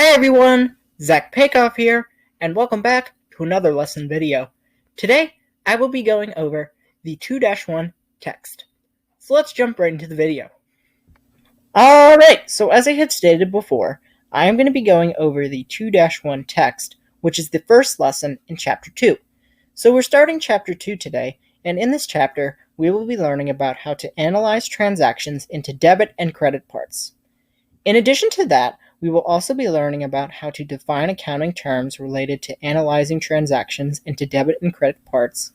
Hi everyone, Zach Paikoff here, and welcome back to another lesson video. Today, I will be going over the 2-1 text. So let's jump right into the video. Alright, so as I had stated before, I am going to be going over the 2-1 text, which is the first lesson in Chapter 2. So we're starting Chapter 2 today, and in this chapter, we will be learning about how to analyze transactions into debit and credit parts. In addition to that, we will also be learning about how to define accounting terms related to analyzing transactions into debit and credit parts,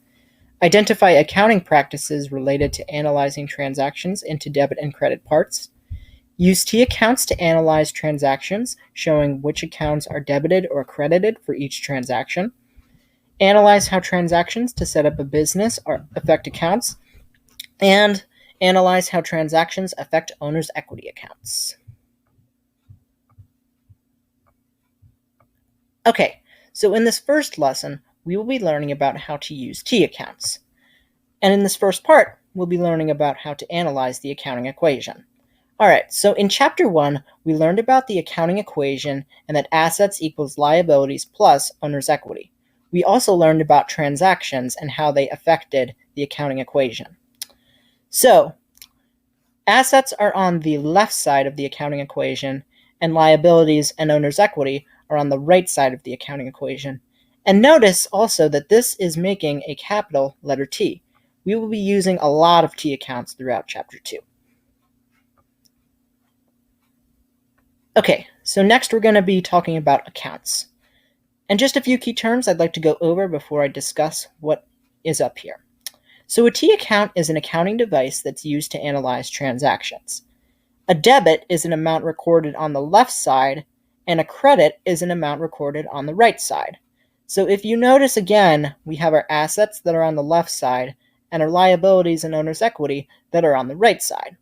identify accounting practices related to analyzing transactions into debit and credit parts, use T accounts to analyze transactions, showing which accounts are debited or credited for each transaction, analyze how transactions to set up a business affect accounts, and analyze how transactions affect owner's equity accounts. Okay, so in this first lesson, we will be learning about how to use T accounts. And in this first part, we'll be learning about how to analyze the accounting equation. Alright, so in Chapter 1, we learned about the accounting equation and that assets equals liabilities plus owner's equity. We also learned about transactions and how they affected the accounting equation. So, assets are on the left side of the accounting equation, and liabilities and owner's equity are on the right side of the accounting equation. And notice also that this is making a capital letter T. We will be using a lot of T accounts throughout Chapter 2. Okay, so next we're going to be talking about accounts. And just a few key terms I'd like to go over before I discuss what is up here. So a T account is an accounting device that's used to analyze transactions. A debit is an amount recorded on the left side, and a credit is an amount recorded on the right side. So if you notice again, we have our assets that are on the left side and our liabilities and owner's equity that are on the right side.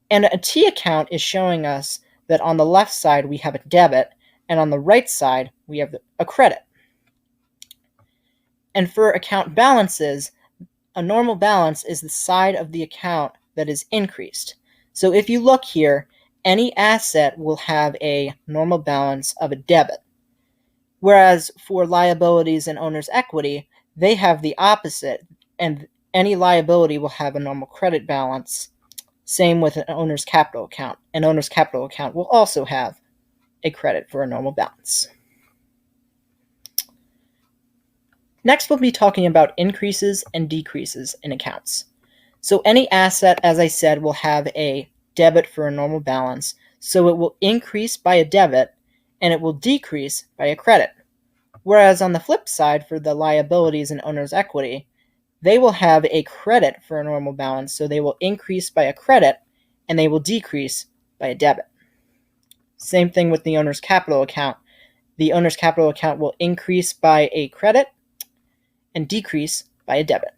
And a T account is showing us that on the left side we have a debit and on the right side we have a credit. And for account balances, a normal balance is the side of the account that is increased. So if you look here, any asset will have a normal balance of a debit. Whereas for liabilities and owner's equity, they have the opposite, and any liability will have a normal credit balance. Same with an owner's capital account. An owner's capital account will also have a credit for a normal balance. Next, we'll be talking about increases and decreases in accounts. So any asset, as I said, will have a debit for a normal balance, so it will increase by a debit and it will decrease by a credit. Whereas on the flip side, for the liabilities and owner's equity, they will have a credit for a normal balance, so they will increase by a credit and they will decrease by a debit. Same thing with the owner's capital account. The owner's capital account will increase by a credit and decrease by a debit.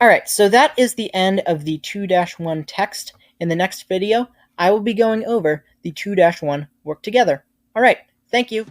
Alright, so that is the end of the 2-1 text. In the next video, I will be going over the 2-1 work together. Alright, thank you.